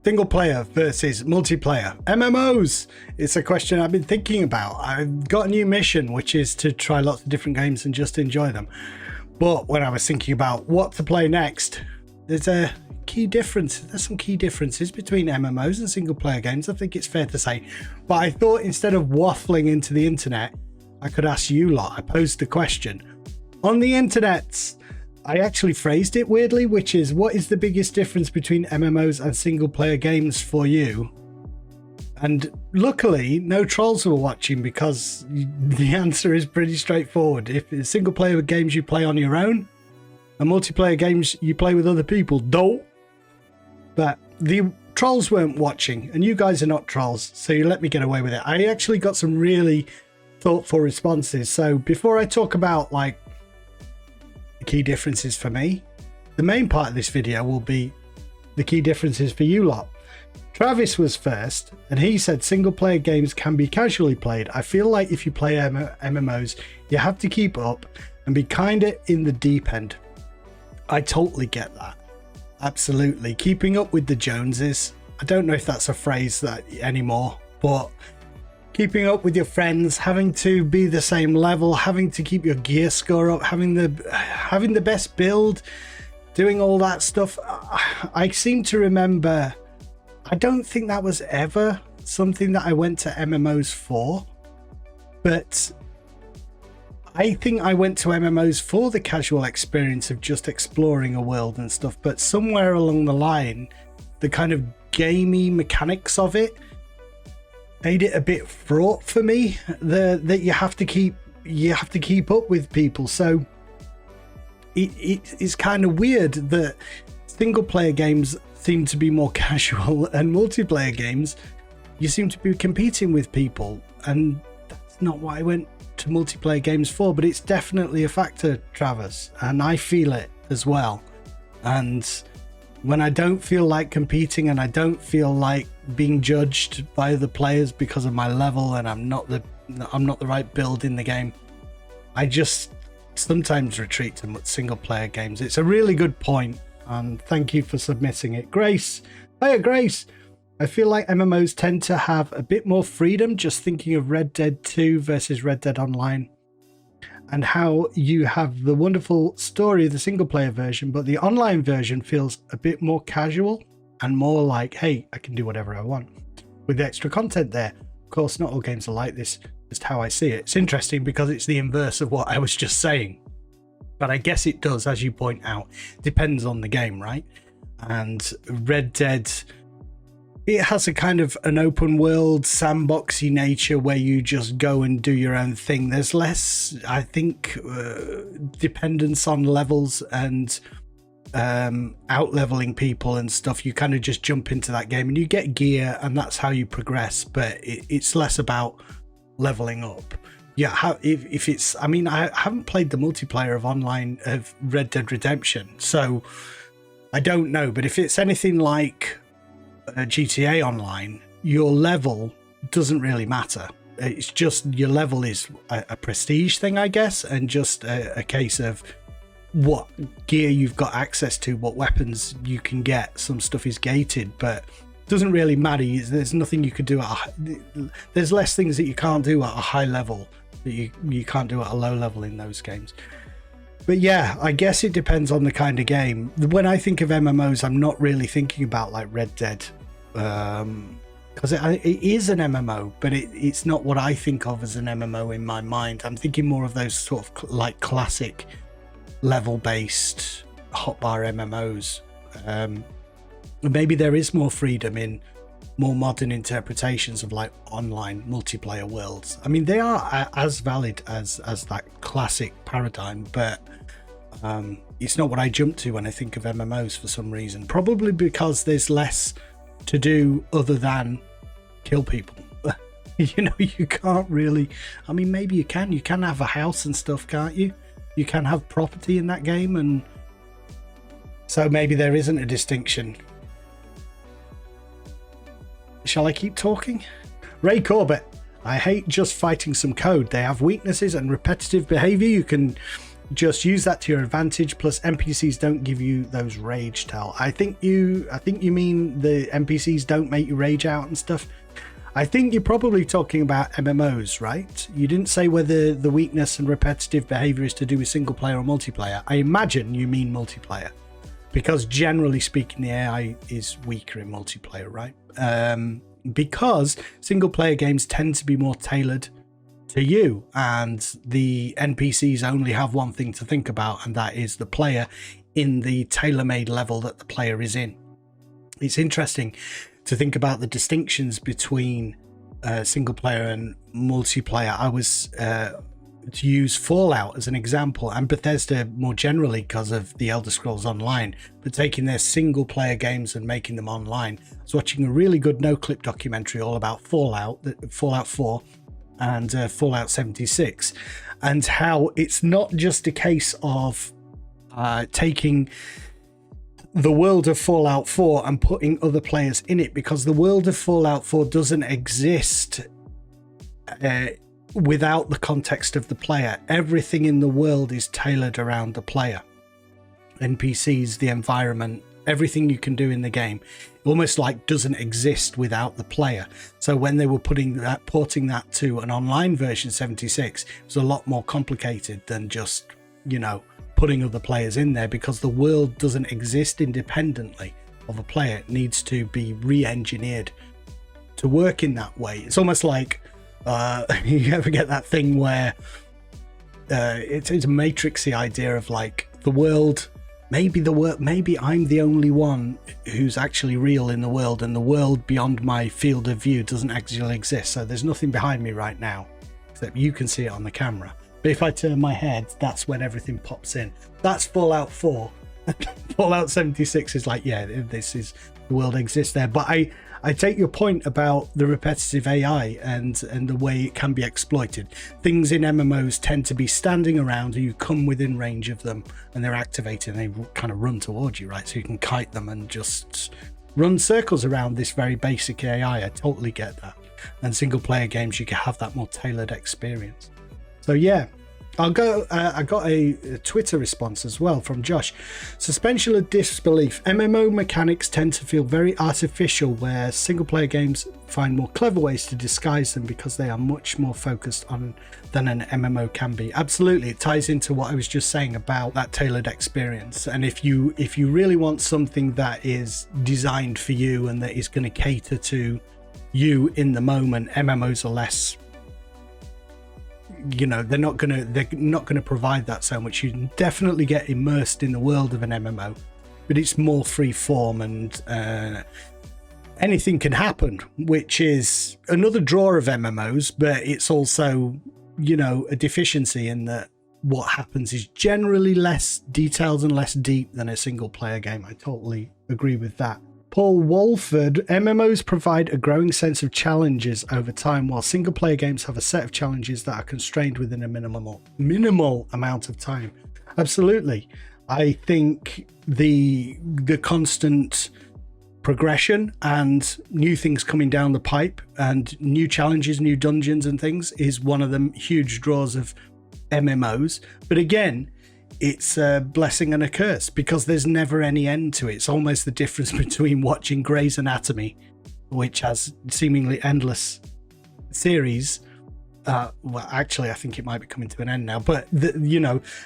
Single player versus multiplayer. MMOs. It's a question I've been thinking about. I've got a new mission, which is to try lots of different games and just enjoy them. But when I was thinking about what to play next, there's a key difference. There's some key differences between MMOs and single player games, I think it's fair to say. But I thought instead of waffling into the internet, I could ask you lot. I posed the question on the internet. I actually phrased it weirdly, which is, what is the biggest difference between MMOs and single player games for you? And luckily, no trolls were watching, because the answer is pretty straightforward. If it's single player games you play on your own, and multiplayer games you play with other people, don't. But the trolls weren't watching, and you guys are not trolls, so you let me get away with it. I actually got some really thoughtful responses. So before I talk about like key differences for me, the main part of this video will be the key differences for you lot. Travis was first, and he said single player games can be casually played. I feel like if you play MMOs, you have to keep up and be kinda in the deep end. I totally get that. Absolutely. Keeping up with the Joneses. I don't know if that's a phrase that anymore, but keeping up with your friends, having to be the same level, having to keep your gear score up, having the best build, doing all that stuff. I seem to remember, I don't think that was ever something that I went to MMOs for, but I think I went to MMOs for the casual experience of just exploring a world and stuff. But somewhere along the line, the kind of gamey mechanics of it made it a bit fraught for me, that you have to keep up with people. So it's kind of weird that single player games seem to be more casual, and multiplayer games you seem to be competing with people, and that's not what I went to multiplayer games for. But it's definitely a factor, Travis, and I feel it as well. And when I don't feel like competing, and I don't feel like being judged by the players because of my level, and I'm not the right build in the game, I just sometimes retreat to single player games. It's a really good point, and thank you for submitting it. Grace, hiya Grace. I feel like MMOs tend to have a bit more freedom, just thinking of Red Dead 2 versus Red Dead Online, and how you have the wonderful story of the single player version, but the online version feels a bit more casual and more like, hey, I can do whatever I want with the extra content there. Of course, not all games are like this, just how I see it. It's interesting because it's the inverse of what I was just saying, but I guess it does, as you point out, depends on the game, right? And Red Dead, it has a kind of an open world, sandboxy nature where you just go and do your own thing. There's less, I think, dependence on levels and out leveling people and stuff. You kind of just jump into that game and you get gear, and that's how you progress. But it's less about leveling up. Yeah, if it's, I mean, I haven't played the multiplayer of Red Dead Redemption, so I don't know. But if it's anything like GTA Online, your level doesn't really matter. It's just your level is a prestige thing, I guess, and just a case of what gear you've got access to, what weapons you can get. Some stuff is gated, but it doesn't really matter. There's nothing you could do there's less things that you can't do at a high level that you can't do at a low level in those games. But yeah, I guess it depends on the kind of game. When I think of MMOs, I'm not really thinking about like Red Dead, because it is an MMO, but it's not what I think of as an MMO in my mind. I'm thinking more of those sort of like classic level-based hotbar MMOs. Maybe there is more freedom in more modern interpretations of like online multiplayer worlds. I mean, they are as valid as that classic paradigm, but it's not what I jump to when I think of MMOs for some reason. Probably because there's less to do other than kill people. You know, you can't really, I mean, maybe you can have a house and stuff, can't you? You can have property in that game, and so maybe there isn't a distinction. Shall I keep talking? Ray Corbett, I hate just fighting some code. They have weaknesses and repetitive behavior. You can just use that to your advantage. Plus, NPCs don't give you those rage tell. I think you mean the NPCs don't make you rage out and stuff. I think you're probably talking about MMOs, right? You didn't say whether the weakness and repetitive behavior is to do with single player or multiplayer. I imagine you mean multiplayer, because generally speaking, the AI is weaker in multiplayer, right? Because single player games tend to be more tailored to you, and the NPCs only have one thing to think about, and that is the player in the tailor-made level that the player is in. It's interesting to think about the distinctions between single player and multiplayer. I was to use Fallout as an example, and Bethesda more generally because of the Elder Scrolls Online, but taking their single player games and making them online. I was watching a really good no-clip documentary all about Fallout 4 and Fallout 76, and how it's not just a case of taking the world of Fallout 4 and putting other players in it, because the world of Fallout 4 doesn't exist without the context of the player. Everything in the world is tailored around the player. NPCs, the environment, everything you can do in the game almost like doesn't exist without the player. So when they were porting that to an online version 76, it was a lot more complicated than just, putting other players in there, because the world doesn't exist independently of a player. It needs to be re-engineered to work in that way. It's almost like you ever get that thing where it's a matrixy idea of like the world, maybe I'm the only one who's actually real in the world, and the world beyond my field of view doesn't actually exist. So there's nothing behind me right now except you can see it on the camera. But if I turn my head, that's when everything pops in. That's Fallout 4. Fallout 76 is like, yeah, this is, the world exists there. But I take your point about the repetitive AI and the way it can be exploited. Things in MMOs tend to be standing around, and you come within range of them and they're activated and they kind of run towards you, right? So you can kite them and just run circles around this very basic AI. I totally get that. And single player games, you can have that more tailored experience. So yeah, I got a Twitter response as well from Josh. Suspension of disbelief. MMO mechanics tend to feel very artificial, where single player games find more clever ways to disguise them because they are much more focused on than an MMO can be. Absolutely, it ties into what I was just saying about that tailored experience. And if you really want something that is designed for you and that is going to cater to you in the moment, MMOs are less, they're not gonna provide that so much. You definitely get immersed in the world of an MMO, but it's more free form, and anything can happen, which is another draw of MMOs. But it's also, a deficiency in that what happens is generally less detailed and less deep than a single player game. I totally agree with that. Paul Walford, MMOs provide a growing sense of challenges over time, while single player games have a set of challenges that are constrained within a minimal amount of time. Absolutely. I think the constant progression and new things coming down the pipe and new challenges, new dungeons and things is one of the huge draws of MMOs. But again, it's a blessing and a curse, because there's never any end to it. It's almost the difference between watching Grey's Anatomy, which has seemingly endless series. Well, actually, I think it might be coming to an end now. But,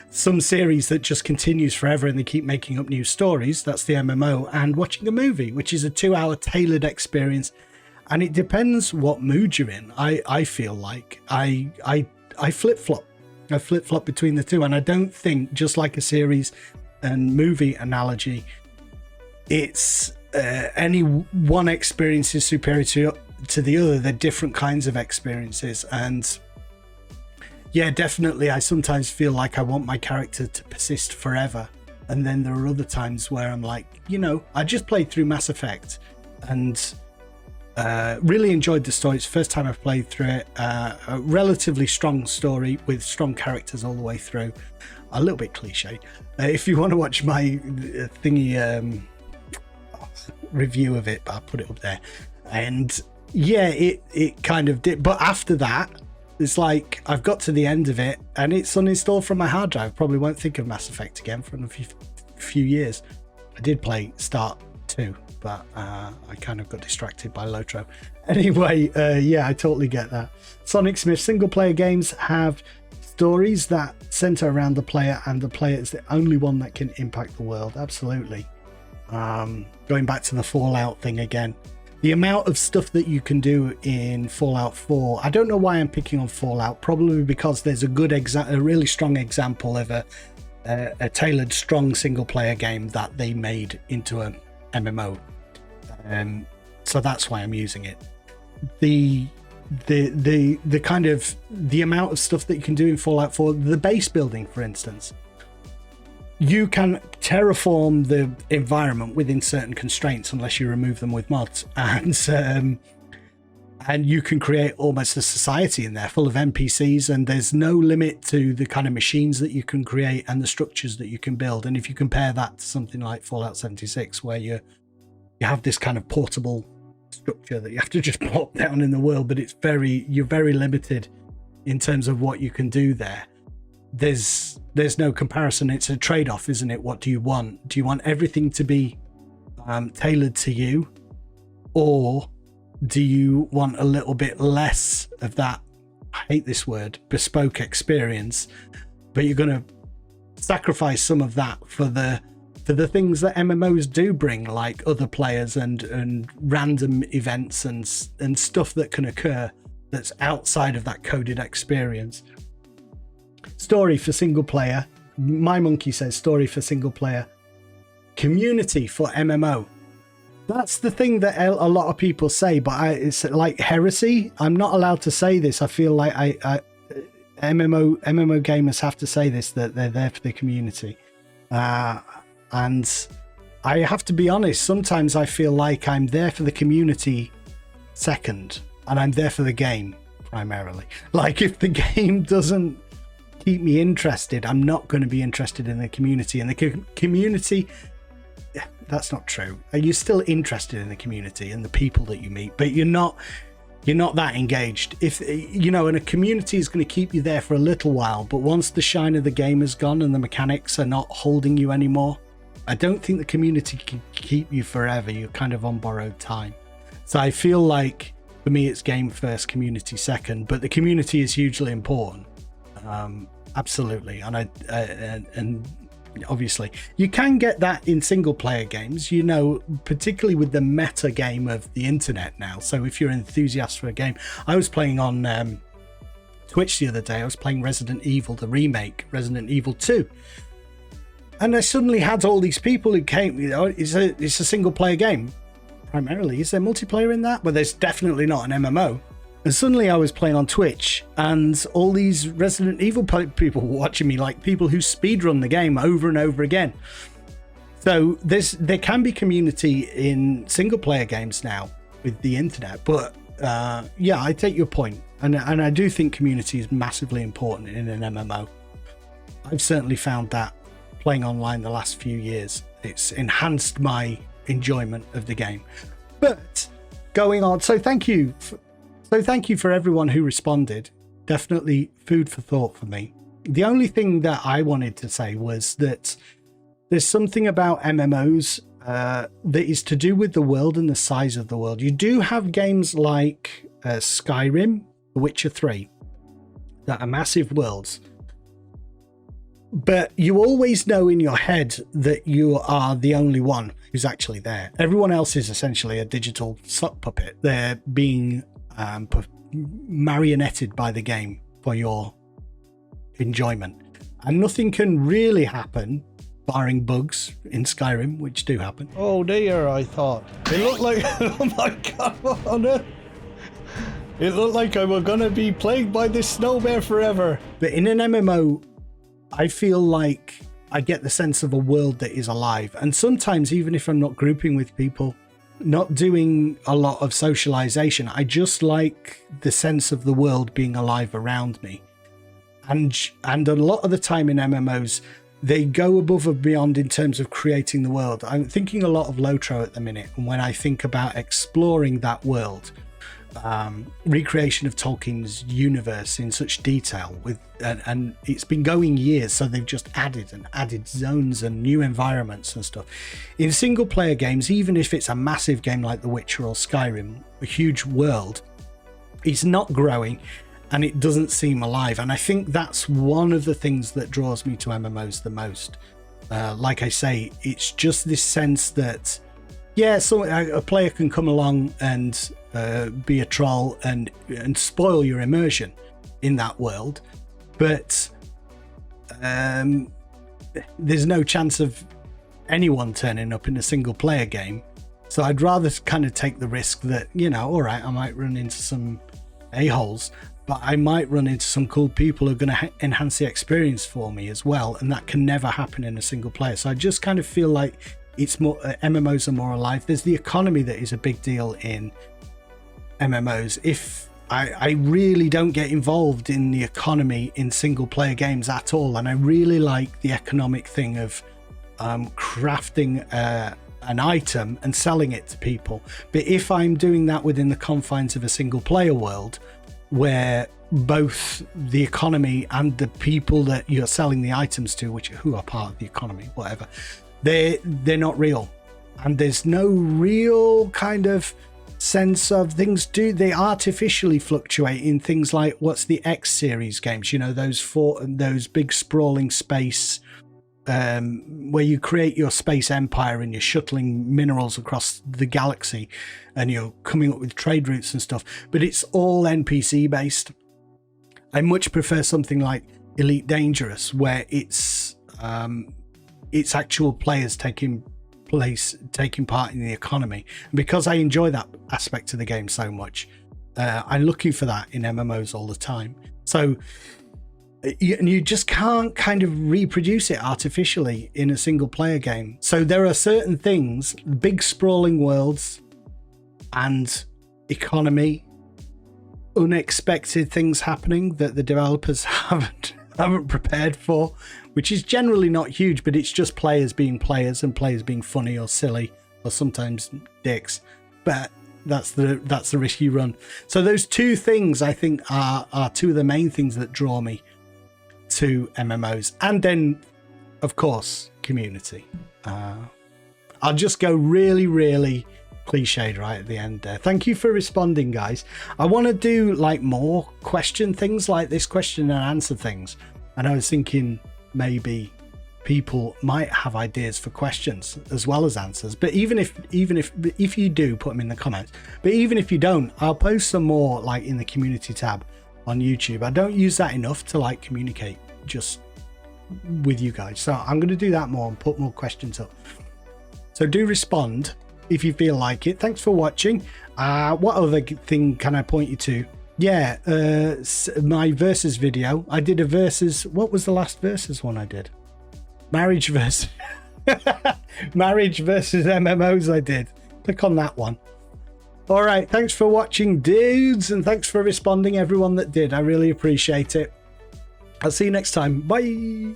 some series that just continues forever and they keep making up new stories. That's the MMO. And watching a movie, which is a 2-hour tailored experience. And it depends what mood you're in. I feel like I flip-flop. I flip-flop between the two, and I don't think, just like a series and movie analogy, it's any one experience is superior to the other. They're different kinds of experiences, and yeah, definitely I sometimes feel like I want my character to persist forever, and then there are other times where I'm like, I just played through Mass Effect and really enjoyed the story. It's the first time I've played through it. A relatively strong story with strong characters all the way through. A little bit cliche. If you want to watch my review of it, I'll put it up there. And yeah, it kind of did. But after that, It's like I've got to the end of it and it's uninstalled from my hard drive. Probably won't think of Mass Effect again for a few years. I did play Start 2, but I kind of got distracted by Lotro. Anyway, yeah, I totally get that. Sonic Smith, single player games have stories that center around the player, and the player is the only one that can impact the world. Absolutely. Going back to the Fallout thing again, the amount of stuff that you can do in Fallout 4, I don't know why I'm picking on Fallout, probably because there's a really strong example of a tailored, strong single player game that they made into an MMO. So that's why I'm using it. The kind of the amount of stuff that you can do in Fallout 4, the base building, for instance, you can terraform the environment within certain constraints unless you remove them with mods, and you can create almost a society in there full of NPCs, and there's no limit to the kind of machines that you can create and the structures that you can build. And if you compare that to something like Fallout 76, where you have this kind of portable structure that you have to just plop down in the world, but you're very limited in terms of what you can do there. There's no comparison. It's a trade-off, isn't it? What do you want? Do you want everything to be tailored to you, or do you want a little bit less of that, I hate this word, bespoke experience, but you're going to sacrifice some of that for the things that MMOs do bring, like other players and random events and stuff that can occur that's outside of that coded experience. Story for single player. My Monkey says story for single player. Community for MMO. That's the thing that a lot of people say, but it's like heresy. I'm not allowed to say this. I feel like MMO gamers have to say this, that they're there for the community. And I have to be honest, sometimes I feel like I'm there for the community second, and I'm there for the game primarily. Like, if the game doesn't keep me interested, I'm not going to be interested in the community. And the community, that's not true. You're still interested in the community and the people that you meet, but you're not that engaged. If you know, and a community is going to keep you there for a little while, but once the shine of the game is gone and the mechanics are not holding you anymore, I don't think the community can keep you forever. You're kind of on borrowed time. So I feel like for me it's game first, community second, but the community is hugely important. Absolutely. And obviously you can get that in single player games, you know, particularly with the meta game of the internet now. So if you're an enthusiast for a game, I was playing on Twitch the other day, I was playing Resident Evil, the remake, Resident Evil 2. And I suddenly had all these people who came, you know, it's a single player game primarily. Is there multiplayer in that? Well, there's definitely not an MMO. And suddenly I was playing on Twitch and all these Resident Evil people were watching me, like people who speedrun the game over and over again. So there can be community in single player games now with the internet. But yeah, I take your point. And I do think community is massively important in an MMO. I've certainly found that playing online the last few years. It's enhanced my enjoyment of the game. But going on, so thank you for everyone who responded. Definitely food for thought for me. The only thing that I wanted to say was that there's something about MMOs that is to do with the world and the size of the world. You do have games like Skyrim, The Witcher 3, that are massive worlds. But you always know in your head that you are the only one who's actually there. Everyone else is essentially a digital sock puppet. They're being marionetted by the game for your enjoyment. And nothing can really happen, barring bugs in Skyrim, which do happen. Oh dear, I thought. It looked like, oh my god, what on earth? It looked like I was gonna be plagued by this snow bear forever. But in an MMO, I feel like I get the sense of a world that is alive. And sometimes, even if I'm not grouping with people, not doing a lot of socialization, I just like the sense of the world being alive around me. And a lot of the time in MMOs, they go above and beyond in terms of creating the world. I'm thinking a lot of Lotro at the minute. And when I think about exploring that world, recreation of Tolkien's universe in such detail and it's been going years, so they've just added zones and new environments and stuff. In single player games, even if it's a massive game like The Witcher or Skyrim, a huge world, it's not growing and it doesn't seem alive. And I think that's one of the things that draws me to MMOs the most. Like I say, it's just this sense that, yeah, so a player can come along and be a troll and spoil your immersion in that world, but there's no chance of anyone turning up in a single player game. So I'd rather kind of take the risk that, you know, all right, I might run into some a-holes, but I might run into some cool people who are going to enhance the experience for me as well, and that can never happen in a single player. So I just kind of feel like it's more MMOs are more alive. There's the economy that is a big deal in MMOs. If I really don't get involved in the economy in single player games at all, and I really like the economic thing of crafting an item and selling it to people. But if I'm doing that within the confines of a single player world, where both the economy and the people that you're selling the items to, who are part of the economy, whatever, they're not real, and there's no real kind of sense of things. They artificially fluctuate in things like what's the X series games, you know, those big sprawling space where you create your space empire and you're shuttling minerals across the galaxy and you're coming up with trade routes and stuff, but it's all NPC based. I much prefer something like Elite Dangerous, where it's actual players taking part in the economy. And because I enjoy that aspect of the game so much, I'm looking for that in MMOs all the time. So you just can't kind of reproduce it artificially in a single player game. So there are certain things, big sprawling worlds and economy, unexpected things happening that the developers haven't prepared for, which is generally not huge, but it's just players being players and players being funny or silly or sometimes dicks. But that's the risk you run. So those two things, I think, are two of the main things that draw me to MMOs. And then, of course, community. I'll just go really cliched right at the end there. Thank you for responding, guys. I want to do like more question things like this, question and answer things, and I was thinking maybe people might have ideas for questions as well as answers. But even if you do, put them in the comments. But even if you don't, I'll post some more like in the community tab on YouTube. I don't use that enough to like communicate just with you guys, so I'm going to do that more and put more questions up. So do respond if you feel like it. Thanks for watching. What other thing can I point you to? Yeah, my versus video. I did a versus. What was the last versus one I did? Marriage versus Marriage versus MMOs I did. Click on that one. All right, thanks for watching, dudes, and thanks for responding, everyone that did. I really appreciate it. I'll see you next time. Bye.